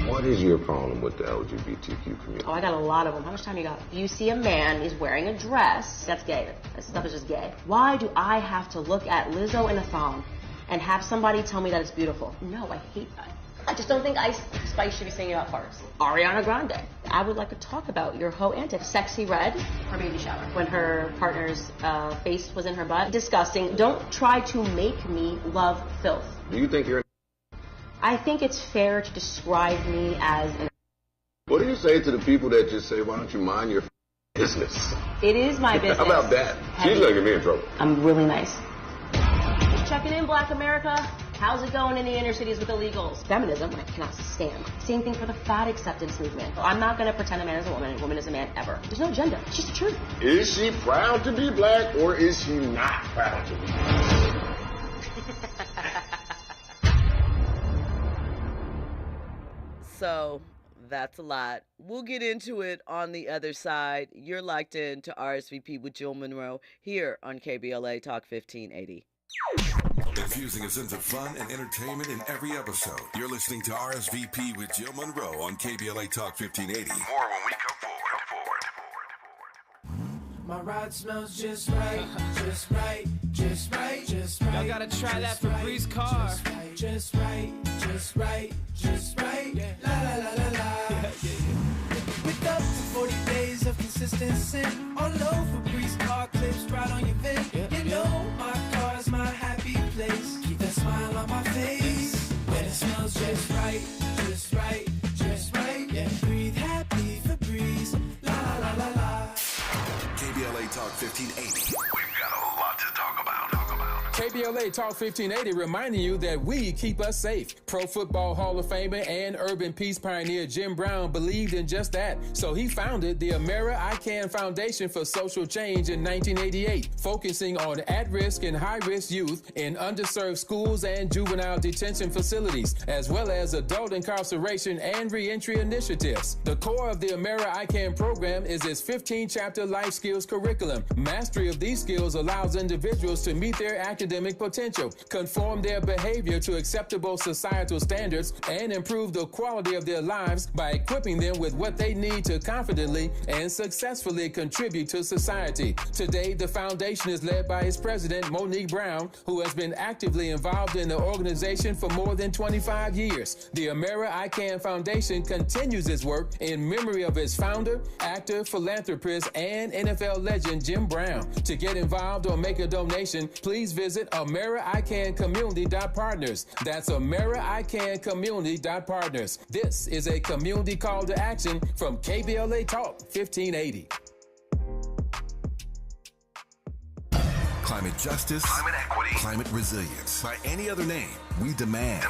What is your problem with the LGBTQ community? Oh, I got a lot of them. How much time you got? You see a man, he's wearing a dress. That's gay. That stuff is just gay. Why do I have to look at Lizzo in a thong and have somebody tell me that it's beautiful? No, I hate that. I just don't think Ice Spice should be singing about farts. Ariana Grande. I would like to talk about your hoe antics. Sexy Red, her baby shower, when her partner's face was in her butt. Disgusting. Don't try to make me love filth. Do you think you're... I think it's fair to describe me as an... What do you say to the people that just say, why don't you mind your business? It is my business. How about that? She's gonna get me in trouble. I'm really nice. Just checking in, Black America. How's it going in the inner cities with illegals? Feminism, I cannot stand. Same thing for the fat acceptance movement. I'm not going to pretend a man is a woman and a woman is a man ever. There's no agenda. It's just the truth. Is she proud to be black or is she not proud to be black? So That's a lot. We'll get into it on the other side. You're locked in to RSVP with Jill Munroe here on KBLA Talk 1580. Infusing a sense of fun and entertainment in every episode. You're listening to RSVP with Jill Munroe on KBLA Talk 1580. More when we come forward. My ride smells just right, just right, just right, just right. Y'all gotta try that Febreze car. Just right, just right, just right. Yeah. La la la la la. With up to 40 days of consistency, all over Febreze car clips right on your vid. You know my car's my happy place. Keep that smile on my face. When it smells just right, just right, just right. Yeah. Breathe happy Febreze. La la la la la. KBLA Talk 1580. We've got a lot to talk about. KBLA Talk 1580 reminding you that we keep us safe. Pro Football Hall of Famer and urban peace pioneer Jim Brown believed in just that. So he founded the Amera I Can Foundation for Social Change in 1988, focusing on at-risk and high-risk youth in underserved schools and juvenile detention facilities, as well as adult incarceration and reentry initiatives. The core of the Amera I Can program is its 15-chapter life skills curriculum. Mastery of these skills allows individuals to meet their academic potential, conform their behavior to acceptable societal standards, and improve the quality of their lives by equipping them with what they need to confidently and successfully contribute to society. Today, the foundation is led by its president, Monique Brown, who has been actively involved in the organization for more than 25 years. The Amera I Can Foundation continues its work in memory of its founder, actor, philanthropist, and NFL legend Jim Brown. To get involved or make a donation, please visit AmeriICanCommunity.partners. That's AmeriICanCommunity.partners. This is a community call to action from KBLA Talk 1580. Climate justice, climate equity, climate resilience. By any other name, we demand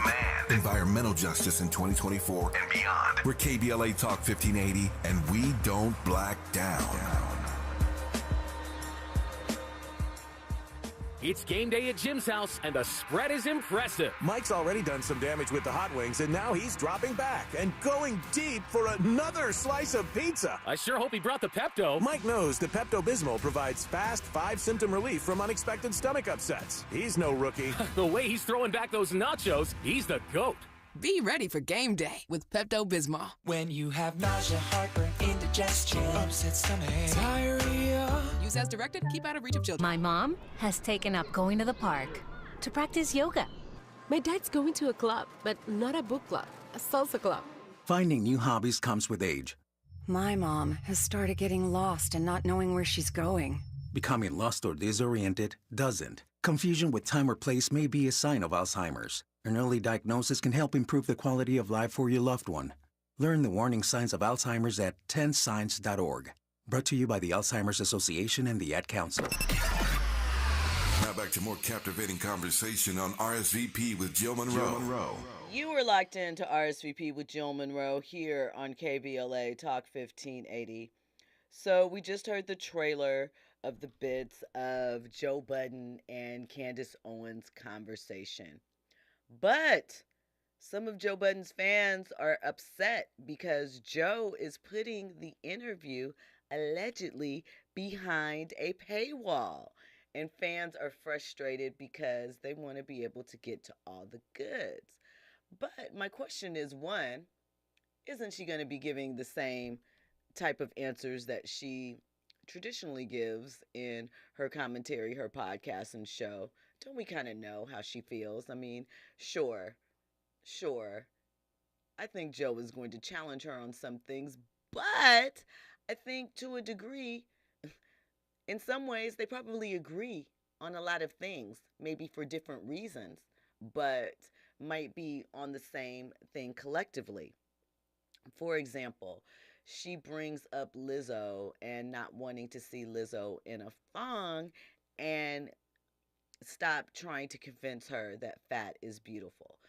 environmental justice in 2024 and beyond. We're KBLA Talk 1580, and we don't black down. It's game day at Jim's house, and the spread is impressive. Mike's already done some damage with the hot wings, and now he's dropping back and going deep for another slice of pizza. I sure hope he brought the Pepto. Mike knows the Pepto-Bismol provides fast 5-symptom relief from unexpected stomach upsets. He's no rookie. The way he's throwing back those nachos, he's the GOAT. Be ready for game day with Pepto-Bismol. When you have nausea, heartburn, indigestion, upset stomach, diarrhea. Use as directed. Keep out of reach of children. My mom has taken up going to the park to practice yoga. My dad's going to a club, but not a book club, a salsa club. Finding new hobbies comes with age. My mom has started getting lost and not knowing where she's going. Becoming lost or disoriented doesn't. Confusion with time or place may be a sign of Alzheimer's. An early diagnosis can help improve the quality of life for your loved one. Learn the warning signs of Alzheimer's at 10signs.org. Brought to you by the Alzheimer's Association and the Ad Council. Now back to more captivating conversation on RSVP with Jill Munroe. You were locked into RSVP with Jill Munroe here on KBLA Talk 1580. So we just heard the trailer of the bits of Joe Budden and Candace Owens' conversation. But some of Joe Budden's fans are upset because Joe is putting the interview allegedly behind a paywall. And fans are frustrated because they want to be able to get to all the goods. But my question is, one, isn't she going to be giving the same type of answers that she traditionally gives in her commentary, her podcast and show? Don't we kind of know how she feels? I mean, sure. I think Joe is going to challenge her on some things, but I think to a degree, in some ways, they probably agree on a lot of things, maybe for different reasons, but might be on the same thing collectively. For example, she brings up Lizzo and not wanting to see Lizzo in a thong, and stop trying to convince her that fat is beautiful.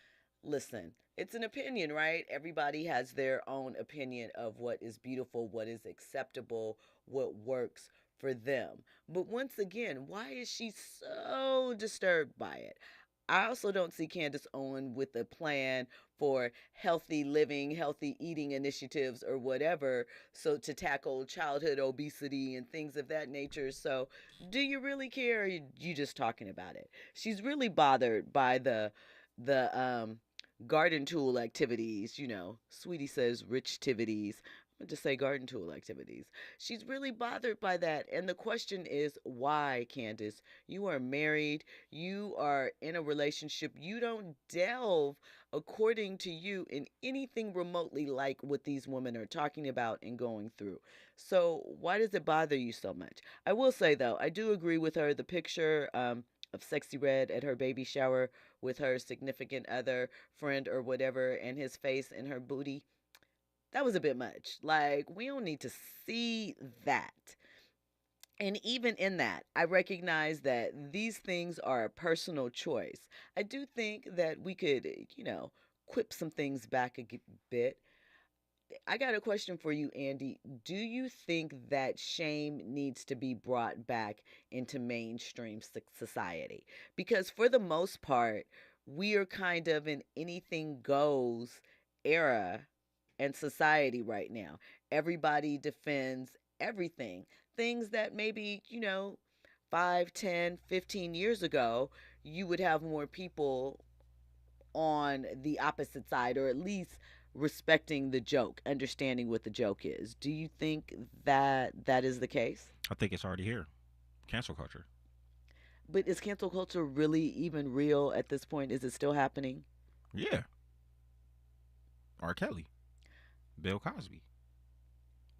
Listen, it's an opinion, right? Everybody has their own opinion of what is beautiful, what is acceptable, what works for them. But once again, why is she so disturbed by it? I also don't see Candace Owen with a plan for healthy living, healthy eating initiatives or whatever, so to tackle childhood obesity and things of that nature. So, do you really care or you just talking about it? She's really bothered by the garden tool activities, Sweetie says rich activities. I'm going to say garden tool activities. She's really bothered by that. And the question is, why, Candace? You are married, you are in a relationship, you don't delve, according to you, in anything remotely like what these women are talking about and going through. So, why does it bother you so much? I will say, though, I do agree with her. The picture of Sexy Red at her baby shower with her significant other, friend, or whatever, and his face and her booty, that was a bit much. Like, we don't need to see that. And even in that, I recognize that these things are a personal choice. I do think that we could, quip some things back a bit. I got a question for you, Andy. Do you think that shame needs to be brought back into mainstream society? Because for the most part, we are kind of in anything goes era and society right now. Everybody defends everything. Things that maybe, 5, 10, 15 years ago, you would have more people on the opposite side, or at least respecting the joke, understanding what the joke is. Do you think that that is the case? I think it's already here. Cancel culture. But is cancel culture really even real at this point? Is it still happening? Yeah. R. Kelly. Bill Cosby.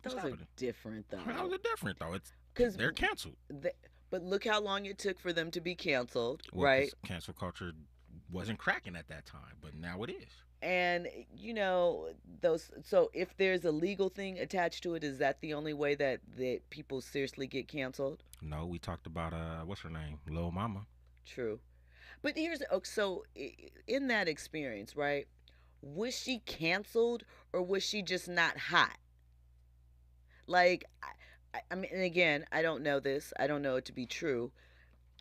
Those are different, though. Those are different, though. Because they're canceled. But look how long it took for them to be canceled, Well, right? 'cause cancel culture wasn't cracking at that time, but now it is. And so if there's a legal thing attached to it, is that the only way that people seriously get canceled? No, we talked about what's her name, Lil Mama. True. But so in that experience, right? Was she canceled or was she just not hot? Like, I mean, and again, I don't know this. I don't know it to be true.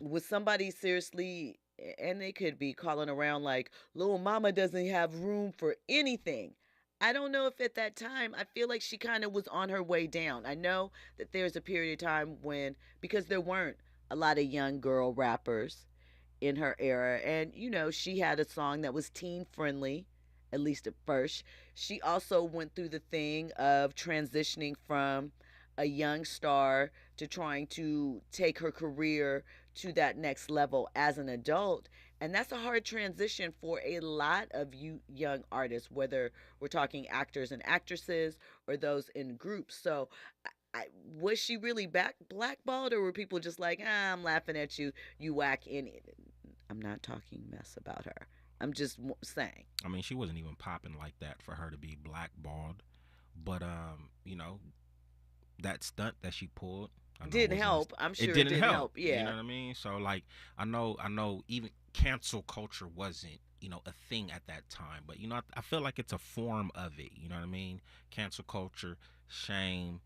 Was somebody seriously, and they could be calling around like, Lil Mama doesn't have room for anything. I don't know if at that time, I feel like she kind of was on her way down. I know that there's a period of time when, because there weren't a lot of young girl rappers in her era, and, she had a song that was teen friendly, at least at first. She also went through the thing of transitioning from a young star to trying to take her career to that next level as an adult. And that's a hard transition for a lot of you young artists, whether we're talking actors and actresses or those in groups. So was she really blackballed, or were people just like, I'm laughing at you, you whack in it? I'm not talking mess about her. I'm just saying. I mean, she wasn't even popping like that for her to be blackballed. But, that stunt that she pulled didn't help. I'm sure it didn't help. Yeah. You know what I mean? So, like, I know even cancel culture wasn't, a thing at that time. But, I feel like it's a form of it. You know what I mean? Cancel culture, shame,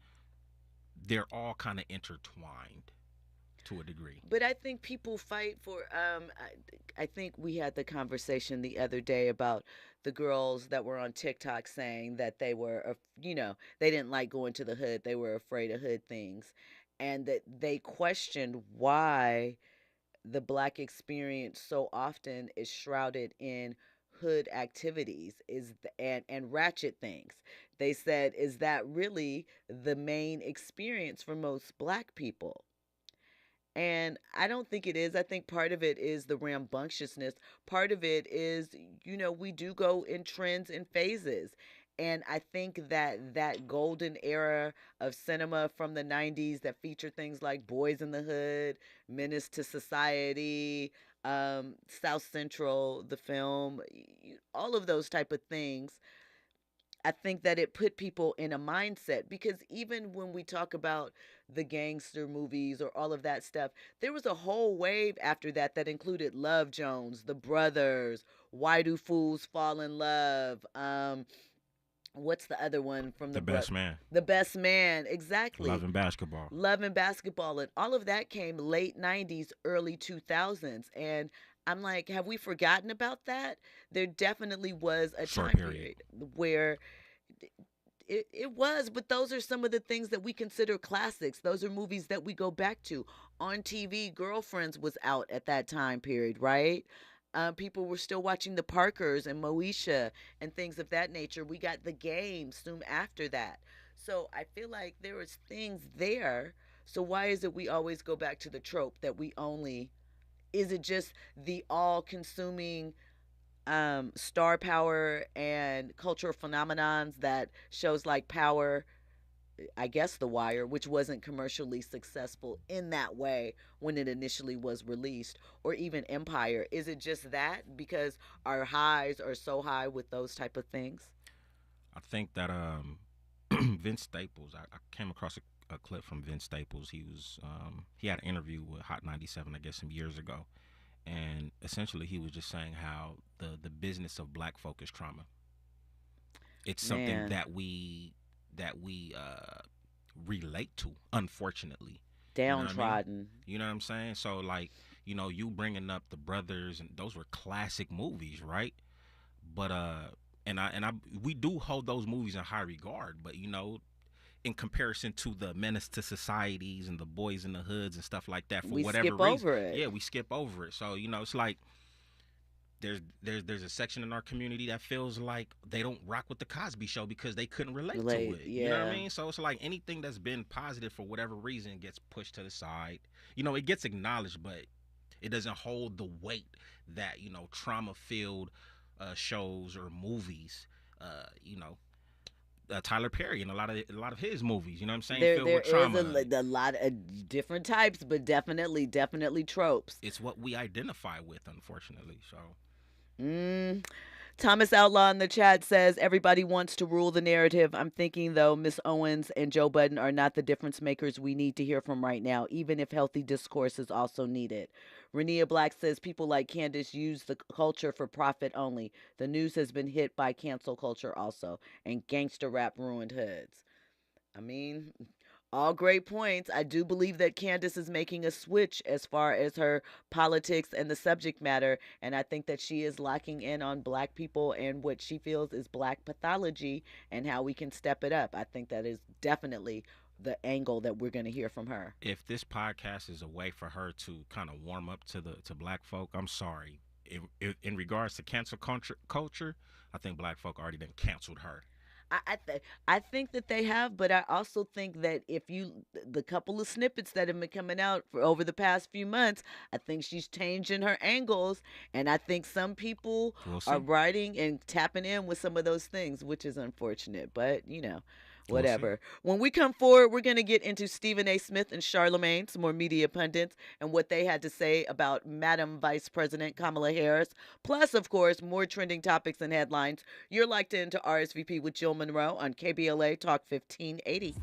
they're all kind of intertwined to a degree. But I think people fight for, I think we had the conversation the other day about the girls that were on TikTok saying that they were, they didn't like going to the hood. They were afraid of hood things. And that they questioned why the Black experience so often is shrouded in hood activities and ratchet things. They said, is that really the main experience for most Black people? And I don't think it is. I think part of it is the rambunctiousness. Part of it is, we do go in trends and phases. And I think that golden era of cinema from the 90s that featured things like Boys in the Hood, Menace to Society, South Central, the film, all of those type of things, I think that it put people in a mindset, because even when we talk about the gangster movies or all of that stuff, there was a whole wave after that that included Love Jones, The Brothers, Why Do Fools Fall in Love, what's the other one from The Best Man? The Best Man, exactly. Love and Basketball. Love and Basketball, and all of that came late 90s, early 2000s, and I'm like, have we forgotten about that? There definitely was a Short time period. period where it was, but those are some of the things that we consider classics. Those are movies that we go back to. On TV, Girlfriends was out at that time period, right? People were still watching The Parkers and Moesha and things of that nature. We got The Game soon after that. So I feel like there was things there. So why is it we always go back to the trope that we only, is it just the all-consuming star power and cultural phenomenons that shows like Power, I guess The Wire, which wasn't commercially successful in that way when it initially was released, or even Empire? Is it just that because our highs are so high with those type of things? I think that Vince Staples, I came across a clip from Vince Staples. He had an interview with Hot 97, I guess, some years ago, and essentially he was just saying how the business of black folk is trauma. It's something Man. that we relate to, unfortunately. Downtrodden. You know what I'm saying? So, like, you bringing up The Brothers, and those were classic movies, right? But we do hold those movies in high regard, but in comparison to the Menace to Societies and the Boys in the Hoods and stuff like that, for We whatever skip reason, over it. yeah, we skip over it. So it's like there's a section in our community that feels like they don't rock with the Cosby Show because they couldn't relate to it. You know what I yeah. mean? So it's like anything that's been positive for whatever reason gets pushed to the side. It gets acknowledged, but it doesn't hold the weight that trauma-filled shows or movies. Tyler Perry and a lot of his movies. You know what I'm saying? There Filled with is trauma. a lot of different types, but definitely tropes. It's what we identify with, unfortunately. So. Thomas Outlaw in the chat says, everybody wants to rule the narrative. I'm thinking, though, Miss Owens and Joe Budden are not the difference makers we need to hear from right now, even if healthy discourse is also needed. Renia Black says, people like Candace use the culture for profit only. The news has been hit by cancel culture also, and gangster rap ruined hoods. I mean, all great points. I do believe that Candace is making a switch as far as her politics and the subject matter, and I think that she is locking in on black people and what she feels is black pathology and how we can step it up. I think that is definitely the angle that we're going to hear from her. If this podcast is a way for her to kind of warm up to black folk, I'm sorry. In regards to cancel culture, I think black folk already done canceled her. I think that they have, but I also think that the couple of snippets that have been coming out for over the past few months, I think she's changing her angles, and I think some people are writing and tapping in with some of those things, which is unfortunate, but whatever. When we come forward, we're going to get into Stephen A. Smith and Charlemagne, some more media pundits, and what they had to say about Madam Vice President Kamala Harris. Plus, of course, more trending topics and headlines. You're locked into RSVP with Jill Munroe on KBLA Talk 1580.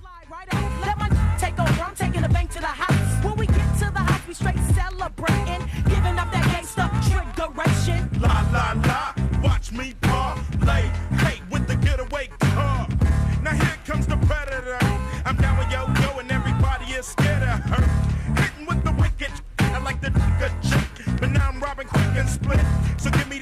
Let my take over. I'm taking the bank to the house. When we get to the house, we straight celebrating, giving up that gangsta triggeration. La la la, watch me pop.